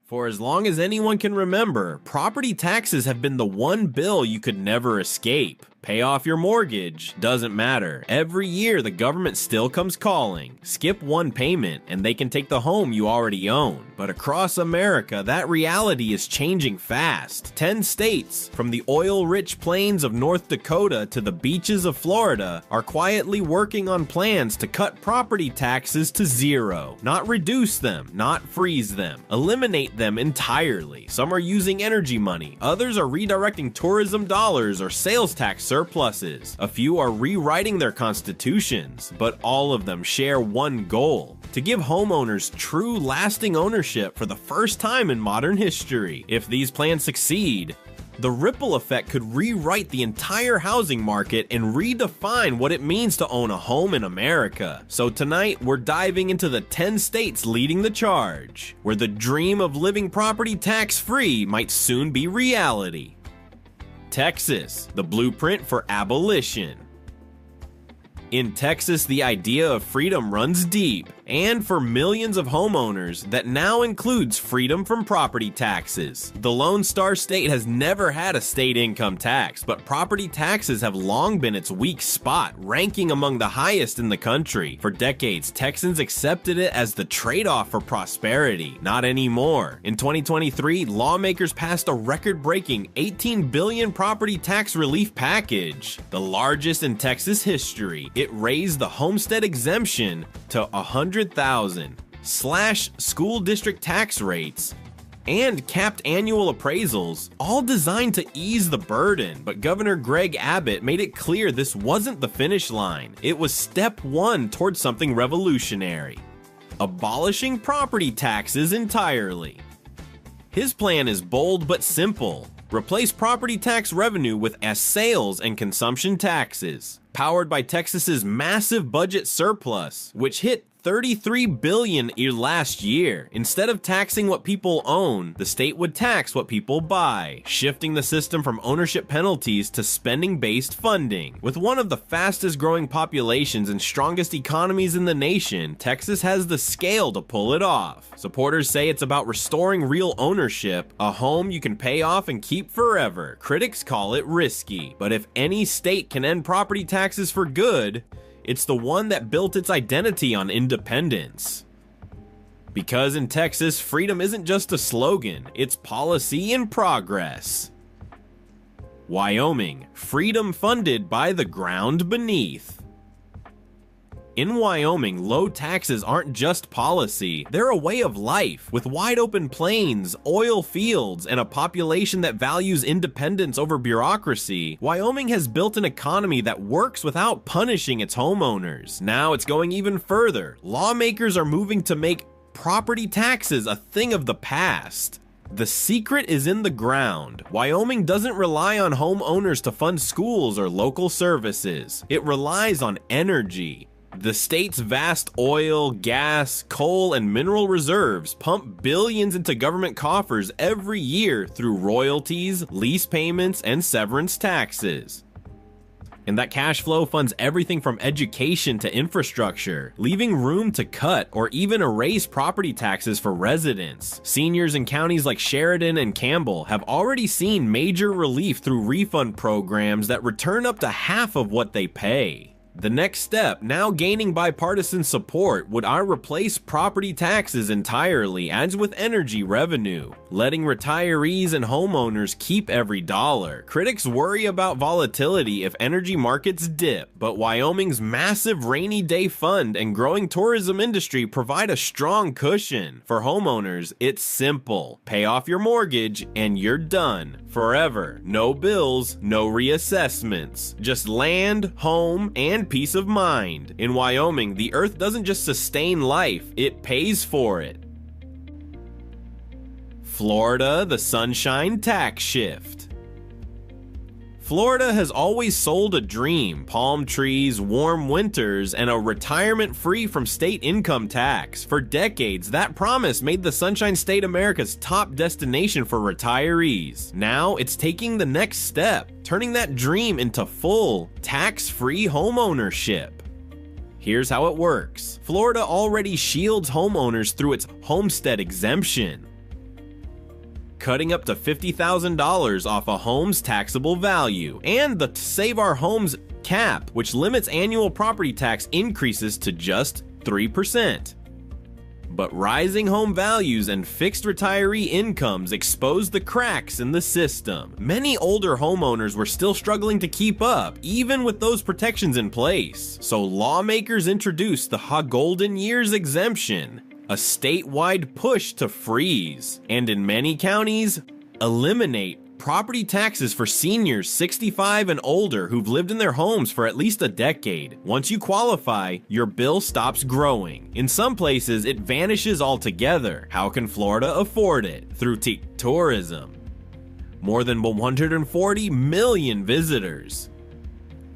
For as long as anyone can remember, property taxes have been the one bill you could never escape. Pay off your mortgage, doesn't matter. Every year the government still comes calling. Skip one payment and they can take the home you already own. But across America, that reality is changing fast. 10 states, from the oil-rich plains of North Dakota to the beaches of Florida, are quietly working on plans to cut property taxes to zero. Not reduce them, not freeze them. Eliminate them entirely. Some are using energy money. Others are redirecting tourism dollars or sales tax surpluses. A few are rewriting their constitutions, but all of them share one goal: to give homeowners true lasting ownership for the first time in modern history. If these plans succeed, the ripple effect could rewrite the entire housing market and redefine what it means to own a home in America. So tonight, we're diving into the 10 states leading the charge, where the dream of living property tax-free might soon be reality. Texas, the blueprint for abolition. In Texas, the idea of freedom runs deep, and for millions of homeowners, that now includes freedom from property taxes. The Lone Star State has never had a state income tax, but property taxes have long been its weak spot, ranking among the highest in the country. For decades, Texans accepted it as the trade-off for prosperity. Not anymore. In 2023, lawmakers passed a record-breaking $18 billion property tax relief package, the largest in Texas history. It raised the homestead exemption to $100,000, slashed school district tax rates, and capped annual appraisals, all designed to ease the burden. But Governor Greg Abbott made it clear this wasn't the finish line. It was step one towards something revolutionary: abolishing property taxes entirely. His plan is bold but simple. Replace property tax revenue with sales and consumption taxes, powered by Texas's massive budget surplus, which hit $33 billion last year. Instead of taxing what people own, the state would tax what people buy, shifting the system from ownership penalties to spending-based funding. With one of the fastest growing populations and strongest economies in the nation, Texas has the scale to pull it off. Supporters say it's about restoring real ownership, a home you can pay off and keep forever. Critics call it risky, but if any state can end property taxes for good, it's the one that built its identity on independence. Because in Texas, freedom isn't just a slogan, it's policy in progress. Wyoming, freedom funded by the ground beneath. In Wyoming, low taxes aren't just policy, they're a way of life. With wide open plains, oil fields, and a population that values independence over bureaucracy, Wyoming has built an economy that works without punishing its homeowners. Now it's going even further. Lawmakers are moving to make property taxes a thing of the past. The secret is in the ground. Wyoming doesn't rely on homeowners to fund schools or local services. It relies on energy. The state's vast oil, gas, coal, and mineral reserves pump billions into government coffers every year through royalties, lease payments, and severance taxes. And that cash flow funds everything from education to infrastructure, leaving room to cut or even erase property taxes for residents. Seniors in counties like Sheridan and Campbell have already seen major relief through refund programs that return up to half of what they pay. The next step, now gaining bipartisan support, would replace property taxes entirely, as with energy revenue, letting retirees and homeowners keep every dollar. Critics worry about volatility if energy markets dip, but Wyoming's massive rainy day fund and growing tourism industry provide a strong cushion. For homeowners, it's simple. Pay off your mortgage and you're done. Forever. No bills, no reassessments. Just land, home, and peace of mind. In Wyoming, the earth doesn't just sustain life, it pays for it. Florida, the Sunshine Tax Shift. Florida has always sold a dream: palm trees, warm winters, and a retirement free from state income tax. For decades, that promise made the Sunshine State America's top destination for retirees. Now, it's taking the next step, turning that dream into full, tax-free homeownership. Here's how it works. Florida already shields homeowners through its homestead exemption. cutting up to $50,000 off a home's taxable value, and the Save Our Homes cap, which limits annual property tax increases to just 3%. But rising home values and fixed retiree incomes exposed the cracks in the system. Many older homeowners were still struggling to keep up, even with those protections in place. So lawmakers introduced the Golden Years exemption, a statewide push to freeze, and in many counties, eliminate property taxes for seniors 65 and older who've lived in their homes for at least a decade. Once you qualify, your bill stops growing. In some places, it vanishes altogether. How can Florida afford it? Through tourism. More than 140 million visitors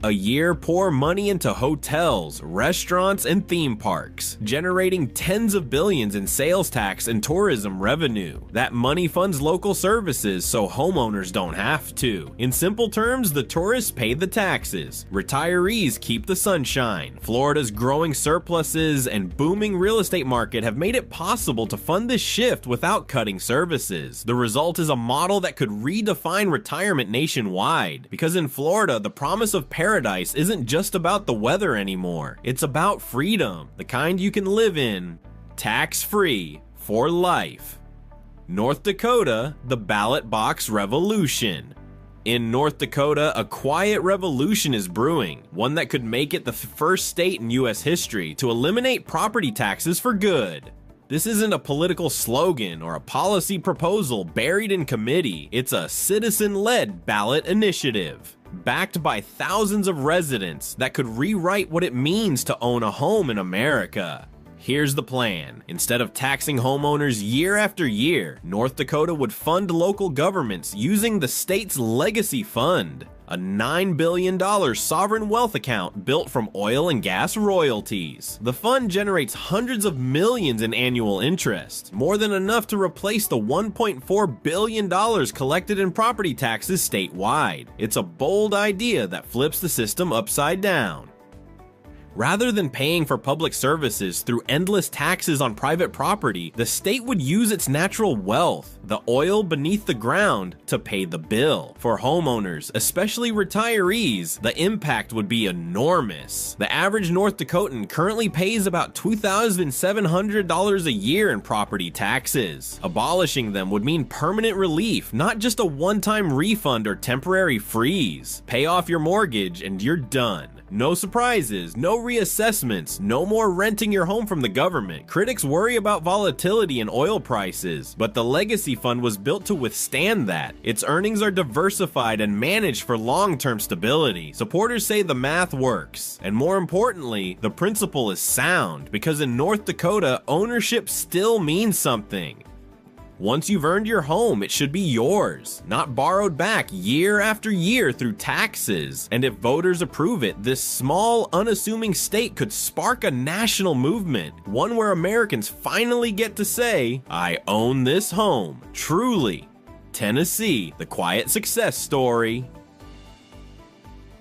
a year pour money into hotels, restaurants, and theme parks, generating tens of billions in sales tax and tourism revenue. That money funds local services so homeowners don't have to. In simple terms, the tourists pay the taxes. Retirees keep the sunshine. Florida's growing surpluses and booming real estate market have made it possible to fund this shift without cutting services. The result is a model that could redefine retirement nationwide. Because in Florida, the promise of paradise isn't just about the weather anymore. It's about freedom, the kind you can live in tax-free for life. North Dakota, the ballot box revolution. In North Dakota, a quiet revolution is brewing, one that could make it the first state in U.S. history to eliminate property taxes for good. This isn't a political slogan or a policy proposal buried in committee. It's a citizen-led ballot initiative, backed by thousands of residents that could rewrite what it means to own a home in America. Here's the plan. Instead of taxing homeowners year after year, North Dakota would fund local governments using the state's legacy fund, a $9 billion sovereign wealth account built from oil and gas royalties. The fund generates hundreds of millions in annual interest, more than enough to replace the $1.4 billion collected in property taxes statewide. It's a bold idea that flips the system upside down. Rather than paying for public services through endless taxes on private property, the state would use its natural wealth, the oil beneath the ground, to pay the bill. For homeowners, especially retirees, the impact would be enormous. The average North Dakotan currently pays about $2,700 a year in property taxes. Abolishing them would mean permanent relief, not just a one-time refund or temporary freeze. Pay off your mortgage and you're done. No surprises, no reassessments, no more renting your home from the government. Critics worry about volatility in oil prices, but the Legacy Fund was built to withstand that. Its earnings are diversified and managed for long-term stability. Supporters say the math works, and more importantly, the principle is sound, because in North Dakota, ownership still means something. Once you've earned your home, it should be yours, not borrowed back year after year through taxes. And if voters approve it, this small, unassuming state could spark a national movement, one where Americans finally get to say, "I own this home." Truly, Tennessee, the quiet success story.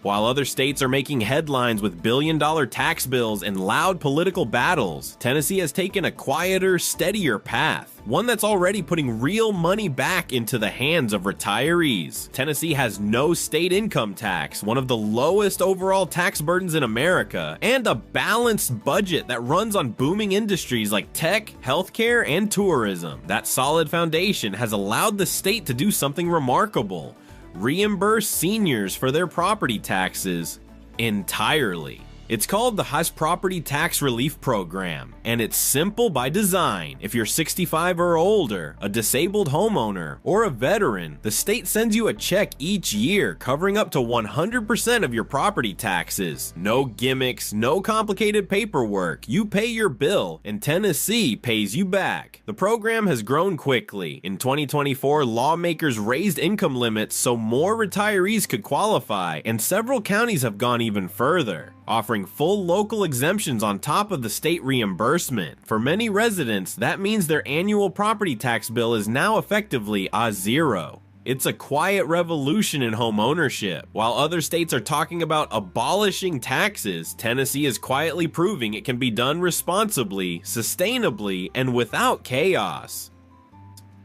While other states are making headlines with billion-dollar tax bills and loud political battles, Tennessee has taken a quieter, steadier path, one that's already putting real money back into the hands of retirees. Tennessee has no state income tax, one of the lowest overall tax burdens in America, and a balanced budget that runs on booming industries like tech, healthcare, and tourism. That solid foundation has allowed the state to do something remarkable: reimburse seniors for their property taxes entirely. It's called the House Property Tax Relief Program, and it's simple by design. If you're 65 or older, a disabled homeowner, or a veteran, the state sends you a check each year covering up to 100% of your property taxes. No gimmicks, no complicated paperwork. You pay your bill, and Tennessee pays you back. The program has grown quickly. In 2024, lawmakers raised income limits so more retirees could qualify, and several counties have gone even further, offering full local exemptions on top of the state reimbursement. For many residents, that means their annual property tax bill is now effectively a zero. It's a quiet revolution in home ownership. While other states are talking about abolishing taxes, Tennessee is quietly proving it can be done responsibly, sustainably, and without chaos.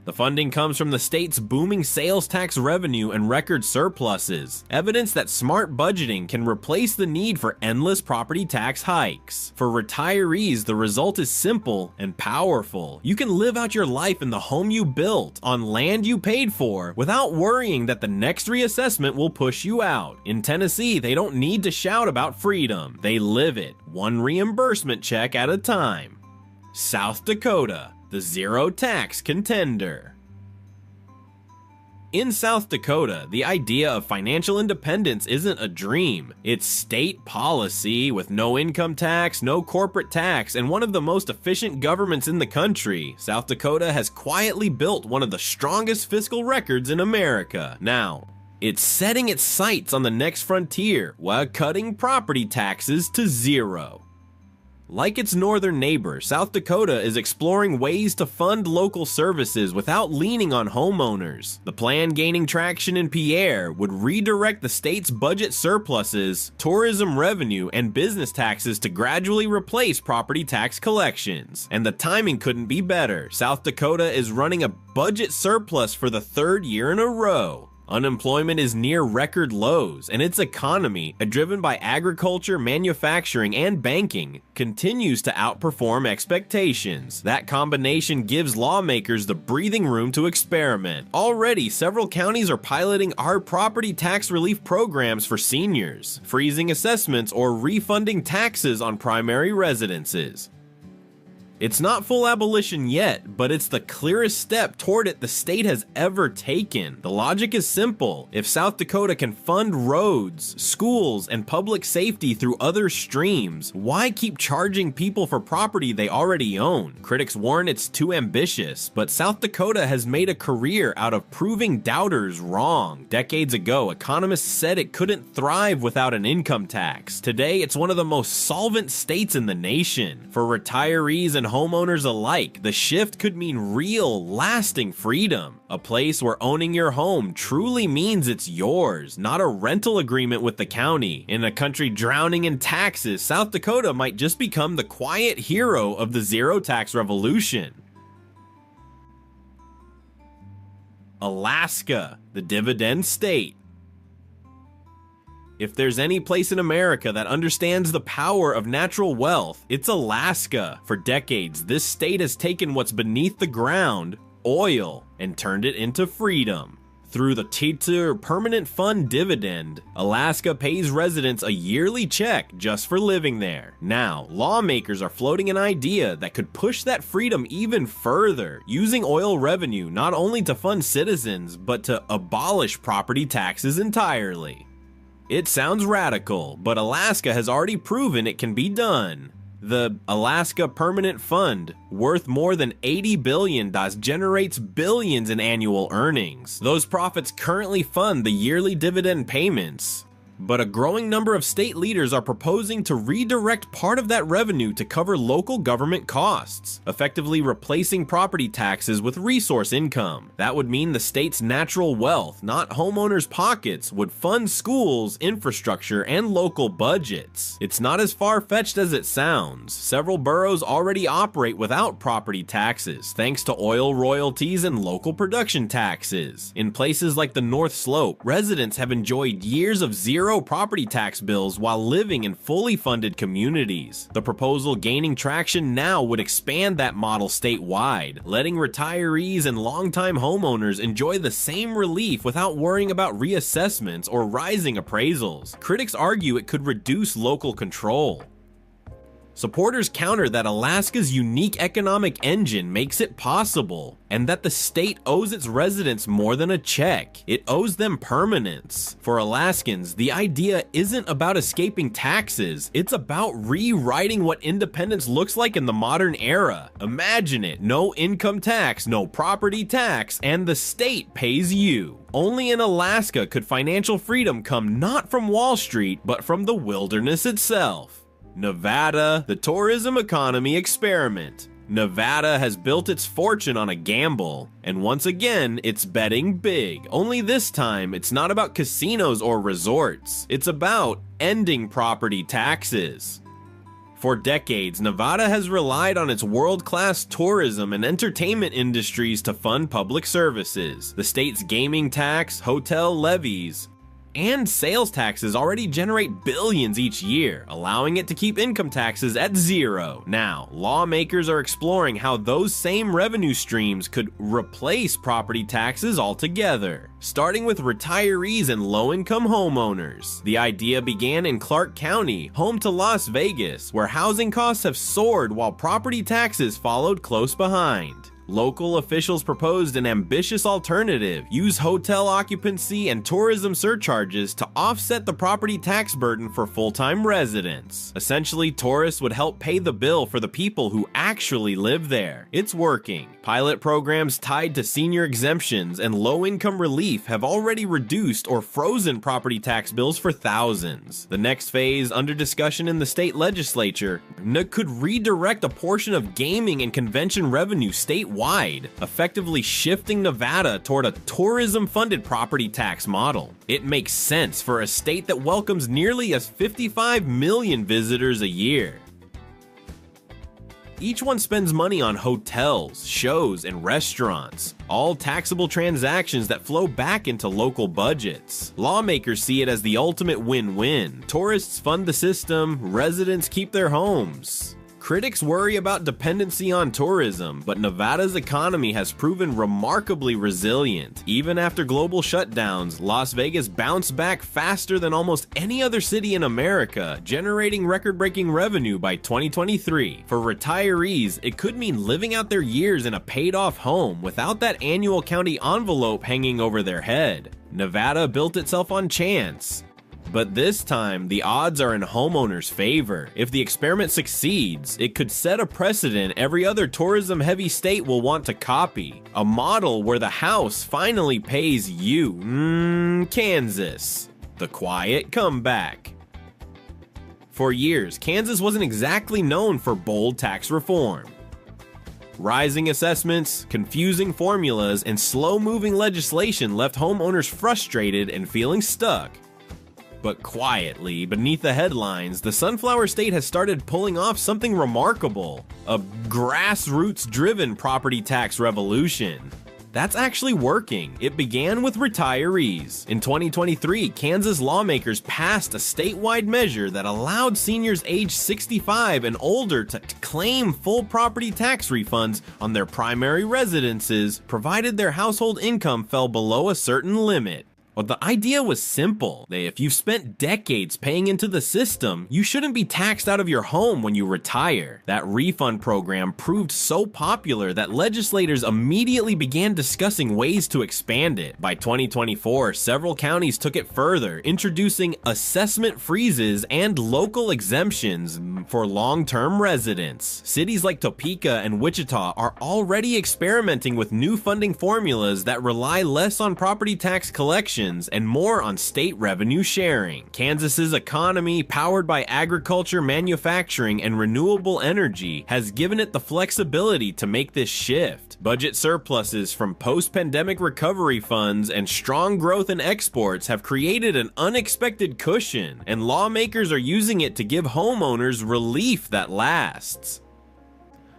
The funding comes from the state's booming sales tax revenue and record surpluses, evidence that smart budgeting can replace the need for endless property tax hikes. For retirees, the result is simple and powerful. You can live out your life in the home you built, on land you paid for, without worrying that the next reassessment will push you out. In Tennessee, they don't need to shout about freedom. They live it, one reimbursement check at a time. South Dakota, the zero tax contender. In South Dakota, the idea of financial independence isn't a dream. It's state policy with no income tax, no corporate tax, and one of the most efficient governments in the country. South Dakota has quietly built one of the strongest fiscal records in America. Now, it's setting its sights on the next frontier while cutting property taxes to zero. Like its northern neighbor, South Dakota is exploring ways to fund local services without leaning on homeowners. The plan gaining traction in Pierre would redirect the state's budget surpluses, tourism revenue, and business taxes to gradually replace property tax collections. And the timing couldn't be better. South Dakota is running a budget surplus for the third year in a row. Unemployment is near record lows, and its economy, driven by agriculture, manufacturing, and banking, continues to outperform expectations. That combination gives lawmakers the breathing room to experiment. Already, several counties are piloting our property tax relief programs for seniors, freezing assessments or refunding taxes on primary residences. It's not full abolition yet, but it's the clearest step toward it the state has ever taken. The logic is simple. If South Dakota can fund roads, schools, and public safety through other streams, why keep charging people for property they already own? Critics warn it's too ambitious, but South Dakota has made a career out of proving doubters wrong. Decades ago, economists said it couldn't thrive without an income tax. Today, it's one of the most solvent states in the nation. For retirees and homeowners alike, the shift could mean real, lasting freedom. A place where owning your home truly means it's yours, not a rental agreement with the county. In a country drowning in taxes, South Dakota might just become the quiet hero of the zero tax revolution. Alaska, the dividend state. If there's any place in America that understands the power of natural wealth, it's Alaska. For decades, this state has taken what's beneath the ground, oil, and turned it into freedom. Through the TITR Permanent Fund Dividend, Alaska pays residents a yearly check just for living there. Now, lawmakers are floating an idea that could push that freedom even further, using oil revenue not only to fund citizens, but to abolish property taxes entirely. It sounds radical, but Alaska has already proven it can be done. The Alaska Permanent Fund, worth more than $80 billion, generates billions in annual earnings. Those profits currently fund the yearly dividend payments. But a growing number of state leaders are proposing to redirect part of that revenue to cover local government costs, effectively replacing property taxes with resource income. That would mean the state's natural wealth, not homeowners' pockets, would fund schools, infrastructure, and local budgets. It's not as far-fetched as it sounds. Several boroughs already operate without property taxes, thanks to oil royalties and local production taxes. In places like the North Slope, residents have enjoyed years of zero property tax bills while living in fully funded communities. The proposal gaining traction now would expand that model statewide, letting retirees and longtime homeowners enjoy the same relief without worrying about reassessments or rising appraisals. Critics argue it could reduce local control. Supporters counter that Alaska's unique economic engine makes it possible, and that the state owes its residents more than a check. It owes them permanence. For Alaskans, the idea isn't about escaping taxes, it's about rewriting what independence looks like in the modern era. Imagine it, no income tax, no property tax, and the state pays you. Only in Alaska could financial freedom come not from Wall Street, but from the wilderness itself. Nevada, the tourism economy experiment. Nevada has built its fortune on a gamble, and once again, it's betting big. Only this time, it's not about casinos or resorts. It's about ending property taxes. For decades, Nevada has relied on its world-class tourism and entertainment industries to fund public services. The state's gaming tax, hotel levies, and sales taxes already generate billions each year, allowing it to keep income taxes at zero. Now, lawmakers are exploring how those same revenue streams could replace property taxes altogether, starting with retirees and low-income homeowners. The idea began in Clark County, home to Las Vegas, where housing costs have soared while property taxes followed close behind. Local officials proposed an ambitious alternative: use hotel occupancy and tourism surcharges to offset the property tax burden for full-time residents. Essentially, tourists would help pay the bill for the people who actually live there. It's working. Pilot programs tied to senior exemptions and low-income relief have already reduced or frozen property tax bills for thousands. The next phase, under discussion in the state legislature, could redirect a portion of gaming and convention revenue statewide, effectively shifting Nevada toward a tourism-funded property tax model. It makes sense for a state that welcomes nearly 55 million visitors a year. Each one spends money on hotels, shows, and restaurants, all taxable transactions that flow back into local budgets. Lawmakers see it as the ultimate win-win. Tourists fund the system, residents keep their homes. Critics worry about dependency on tourism, but Nevada's economy has proven remarkably resilient. Even after global shutdowns, Las Vegas bounced back faster than almost any other city in America, generating record-breaking revenue by 2023. For retirees, it could mean living out their years in a paid-off home without that annual county envelope hanging over their head. Nevada built itself on chance. But this time, the odds are in homeowners' favor. If the experiment succeeds, it could set a precedent every other tourism-heavy state will want to copy. A model where the house finally pays you. Kansas. The quiet comeback. For years, Kansas wasn't exactly known for bold tax reform. Rising assessments, confusing formulas, and slow-moving legislation left homeowners frustrated and feeling stuck. But quietly, beneath the headlines, the Sunflower State has started pulling off something remarkable: a grassroots-driven property tax revolution. That's actually working. It began with retirees. In 2023, Kansas lawmakers passed a statewide measure that allowed seniors aged 65 and older to claim full property tax refunds on their primary residences, provided their household income fell below a certain limit. Well, the idea was simple. If you've spent decades paying into the system, you shouldn't be taxed out of your home when you retire. That refund program proved so popular that legislators immediately began discussing ways to expand it. By 2024, several counties took it further, introducing assessment freezes and local exemptions for long-term residents. Cities like Topeka and Wichita are already experimenting with new funding formulas that rely less on property tax collection and more on state revenue sharing. Kansas's economy, powered by agriculture, manufacturing, and renewable energy, has given it the flexibility to make this shift. Budget surpluses from post-pandemic recovery funds and strong growth in exports have created an unexpected cushion, and lawmakers are using it to give homeowners relief that lasts.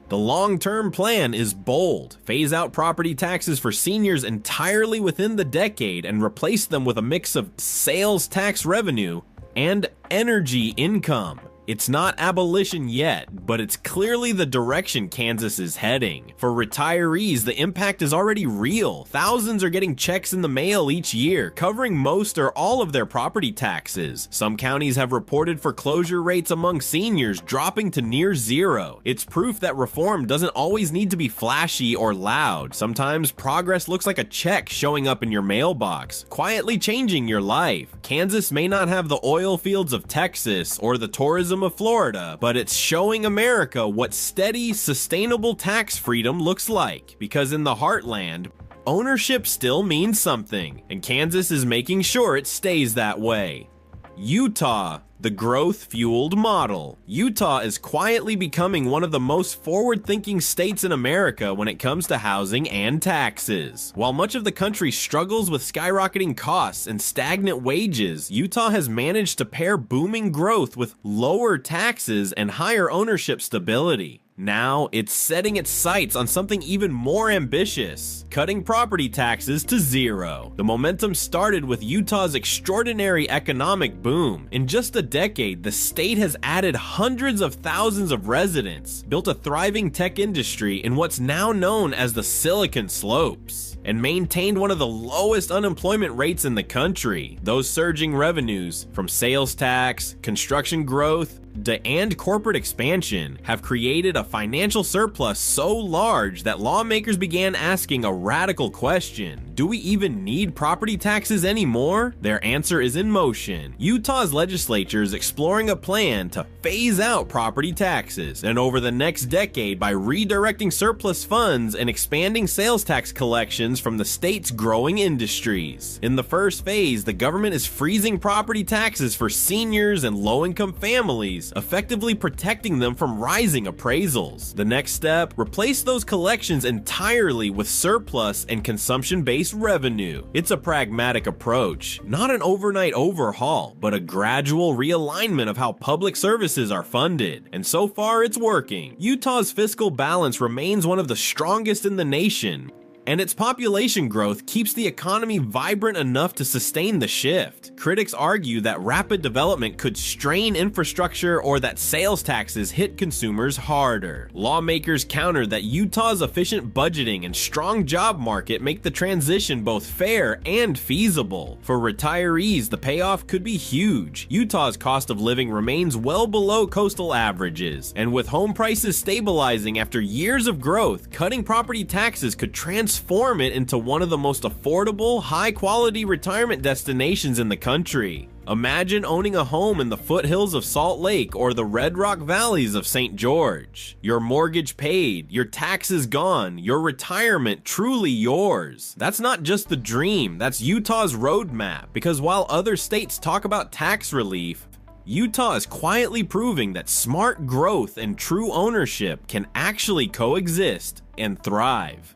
The long-term plan is bold. Phase out property taxes for seniors entirely within the decade and replace them with a mix of sales tax revenue and energy income. It's not abolition yet, but it's clearly the direction Kansas is heading. For retirees, the impact is already real. Thousands are getting checks in the mail each year, covering most or all of their property taxes. Some counties have reported foreclosure rates among seniors dropping to near zero. It's proof that reform doesn't always need to be flashy or loud. Sometimes progress looks like a check showing up in your mailbox, quietly changing your life. Kansas may not have the oil fields of Texas or the tourism of Florida, but it's showing America what steady, sustainable tax freedom looks like. Because in the heartland, ownership still means something, and Kansas is making sure it stays that way. Utah, The growth-fueled model. Utah is quietly becoming one of the most forward-thinking states in America when it comes to housing and taxes. While much of the country struggles with skyrocketing costs and stagnant wages, Utah has managed to pair booming growth with lower taxes and higher ownership stability. Now, it's setting its sights on something even more ambitious, cutting property taxes to zero. The momentum started with Utah's extraordinary economic boom. In just a decade, the state has added hundreds of thousands of residents, built a thriving tech industry in what's now known as the Silicon Slopes, and maintained one of the lowest unemployment rates in the country. Those surging revenues from sales tax, construction growth, and corporate expansion have created a financial surplus so large that lawmakers began asking a radical question. Do we even need property taxes anymore? Their answer is in motion. Utah's legislature is exploring a plan to phase out property taxes, and over the next decade, by redirecting surplus funds and expanding sales tax collections from the state's growing industries. In the first phase, the government is freezing property taxes for seniors and low-income families, effectively protecting them from rising appraisals. The next step, replace those collections entirely with surplus and consumption-based revenue. It's a pragmatic approach, not an overnight overhaul, but a gradual realignment of how public services are funded. And so far, it's working. Utah's fiscal balance remains one of the strongest in the nation, and its population growth keeps the economy vibrant enough to sustain the shift. Critics argue that rapid development could strain infrastructure or that sales taxes hit consumers harder. Lawmakers counter that Utah's efficient budgeting and strong job market make the transition both fair and feasible. For retirees, the payoff could be huge. Utah's cost of living remains well below coastal averages, and with home prices stabilizing after years of growth, cutting property taxes could transform it into one of the most affordable, high-quality retirement destinations in the country. Imagine owning a home in the foothills of Salt Lake or the Red Rock Valleys of St. George. Your mortgage paid, your taxes gone, your retirement truly yours. That's not just the dream, that's Utah's roadmap, because while other states talk about tax relief, Utah is quietly proving that smart growth and true ownership can actually coexist and thrive.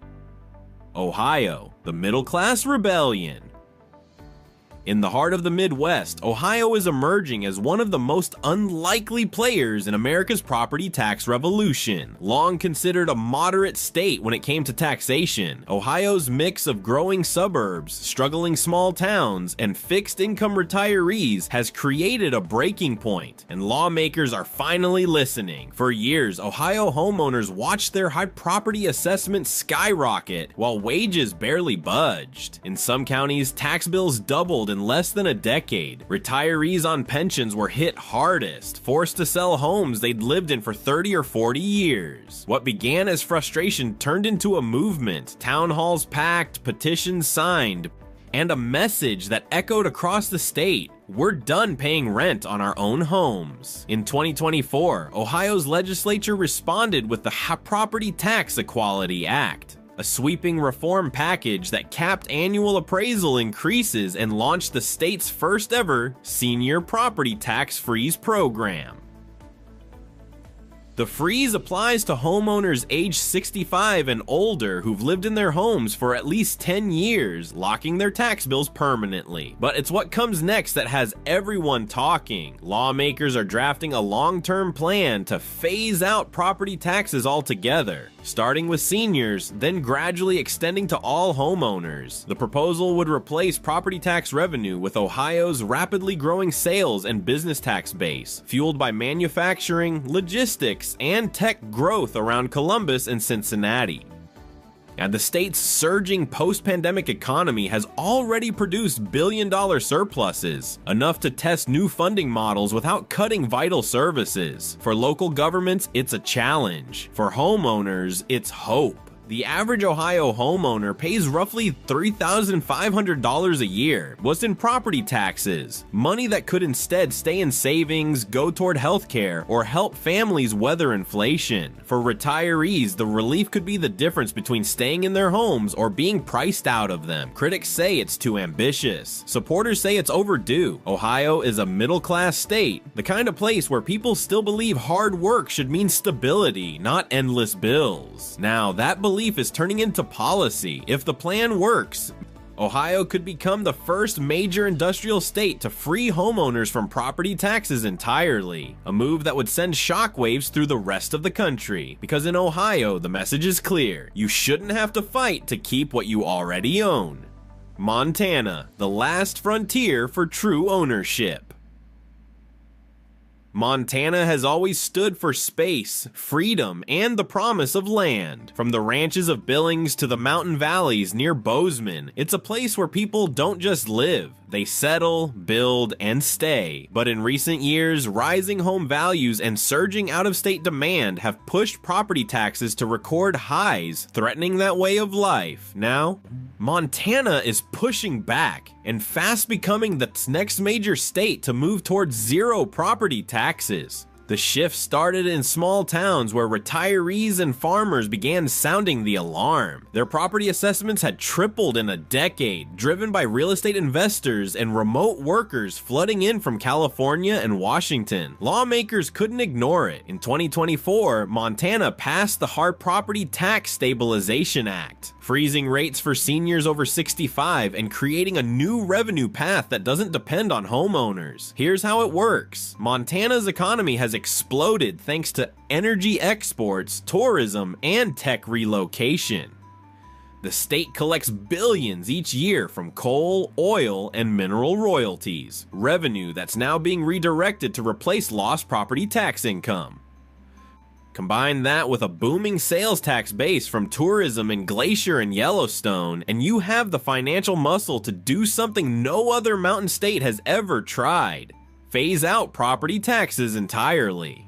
Ohio, the middle-class rebellion. In the heart of the Midwest, Ohio is emerging as one of the most unlikely players in America's property tax revolution. Long considered a moderate state when it came to taxation, Ohio's mix of growing suburbs, struggling small towns, and fixed-income retirees has created a breaking point, and lawmakers are finally listening. For years, Ohio homeowners watched their high property assessments skyrocket while wages barely budged. In some counties, tax bills doubled in less than a decade. Retirees on pensions were hit hardest, forced to sell homes they'd lived in for 30 or 40 years. What began as frustration turned into a movement, town halls packed, petitions signed, and a message that echoed across the state. We're done paying rent on our own homes. In 2024, Ohio's legislature responded with the Property Tax Equality Act, a sweeping reform package that capped annual appraisal increases and launched the state's first ever senior property tax freeze program. The freeze applies to homeowners aged 65 and older who've lived in their homes for at least 10 years, locking their tax bills permanently. But it's what comes next that has everyone talking. Lawmakers are drafting a long-term plan to phase out property taxes altogether, starting with seniors, then gradually extending to all homeowners. The proposal would replace property tax revenue with Ohio's rapidly growing sales and business tax base, fueled by manufacturing, logistics, and tech growth around Columbus and Cincinnati. And the state's surging post-pandemic economy has already produced billion-dollar surpluses, enough to test new funding models without cutting vital services. For local governments, it's a challenge. For homeowners, it's hope. The average Ohio homeowner pays roughly $3,500 a year. What's in property taxes? Money that could instead stay in savings, go toward healthcare, or help families weather inflation. For retirees, the relief could be the difference between staying in their homes or being priced out of them. Critics say it's too ambitious. Supporters say it's overdue. Ohio is a middle-class state, the kind of place where people still believe hard work should mean stability, not endless bills. Now, that belief is turning into policy. If the plan works, Ohio could become the first major industrial state to free homeowners from property taxes entirely, a move that would send shockwaves through the rest of the country. Because in Ohio, the message is clear: you shouldn't have to fight to keep what you already own. Montana, the last frontier for true ownership. Montana has always stood for space, freedom, and the promise of land. From the ranches of Billings to the mountain valleys near Bozeman, it's a place where people don't just live. They settle, build, and stay. But in recent years, rising home values and surging out-of-state demand have pushed property taxes to record highs, threatening that way of life. Now, Montana is pushing back and fast becoming the next major state to move towards zero property taxes. The shift started in small towns where retirees and farmers began sounding the alarm. Their property assessments had tripled in a decade, driven by real estate investors and remote workers flooding in from California and Washington. Lawmakers couldn't ignore it. In 2024, Montana passed the Hard Property Tax Stabilization Act, freezing rates for seniors over 65 and creating a new revenue path that doesn't depend on homeowners. Here's how it works. Montana's economy has exploded thanks to energy exports, tourism, and tech relocation. The state collects billions each year from coal, oil, and mineral royalties, revenue that's now being redirected to replace lost property tax income. Combine that with a booming sales tax base from tourism in Glacier and Yellowstone, and you have the financial muscle to do something no other mountain state has ever tried: phase out property taxes entirely.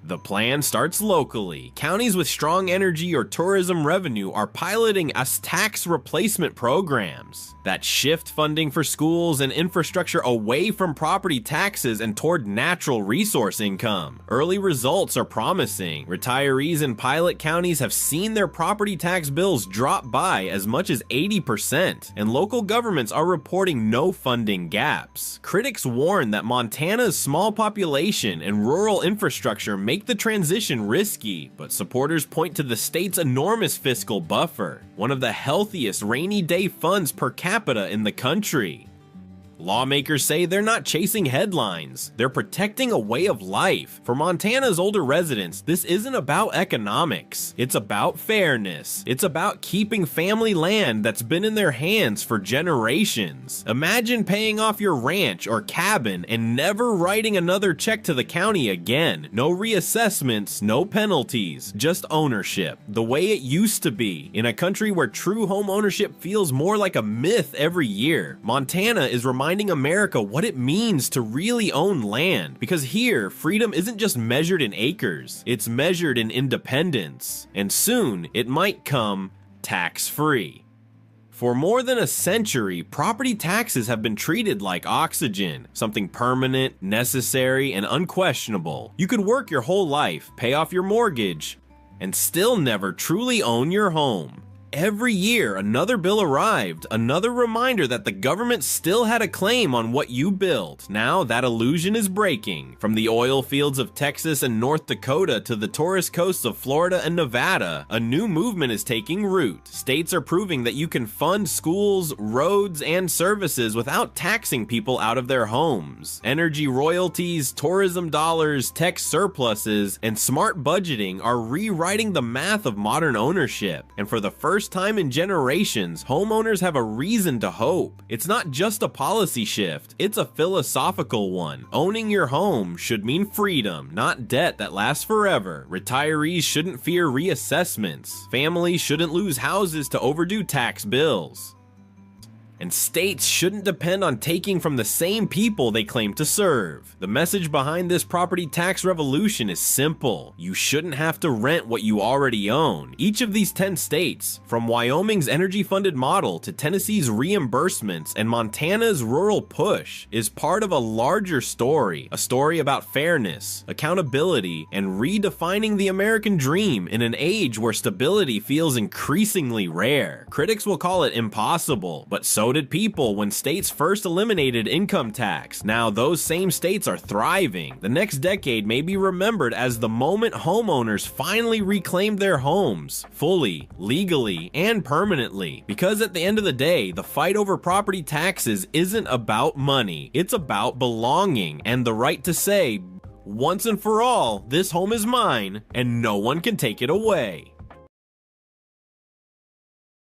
The plan starts locally. Counties with strong energy or tourism revenue are piloting as tax replacement programs that shift funding for schools and infrastructure away from property taxes and toward natural resource income. Early results are promising. Retirees in pilot counties have seen their property tax bills drop by as much as 80%, and local governments are reporting no funding gaps. Critics warn that Montana's small population and rural infrastructure make the transition risky, but supporters point to the state's enormous fiscal buffer, one of the healthiest rainy day funds per capita in the country. Lawmakers say they're not chasing headlines, they're protecting a way of life. For Montana's older residents, this isn't about economics, it's about fairness. It's about keeping family land that's been in their hands for generations. Imagine paying off your ranch or cabin and never writing another check to the county again. No reassessments, no penalties, just ownership, the way it used to be. In a country where true home ownership feels more like a myth every year, Montana is reminding America what it means to really own land, because here, freedom isn't just measured in acres, it's measured in independence, and soon it might come tax-free. For more than a century, property taxes have been treated like oxygen, something permanent, necessary, and unquestionable. You could work your whole life, pay off your mortgage, and still never truly own your home. Every year, another bill arrived, another reminder that the government still had a claim on what you built. Now that illusion is breaking. From the oil fields of Texas and North Dakota to the tourist coasts of Florida and Nevada, a new movement is taking root. States are proving that you can fund schools, roads, and services without taxing people out of their homes. Energy royalties, tourism dollars, tech surpluses, and smart budgeting are rewriting the math of modern ownership. And for the first time in generations, homeowners have a reason to hope. It's not just a policy shift, it's a philosophical one. Owning your home should mean freedom, not debt that lasts forever. Retirees shouldn't fear reassessments. Families shouldn't lose houses to overdue tax bills. And states shouldn't depend on taking from the same people they claim to serve. The message behind this property tax revolution is simple. You shouldn't have to rent what you already own. Each of these 10 states, from Wyoming's energy-funded model to Tennessee's reimbursements and Montana's rural push, is part of a larger story. A story about fairness, accountability, and redefining the American dream in an age where stability feels increasingly rare. Critics will call it impossible, but so did people when states first eliminated income tax. Now those same states are thriving. The next decade may be remembered as the moment homeowners finally reclaimed their homes, fully, legally, and permanently. Because at the end of the day, the fight over property taxes isn't about money. It's about belonging and the right to say, once and for all, this home is mine, and no one can take it away.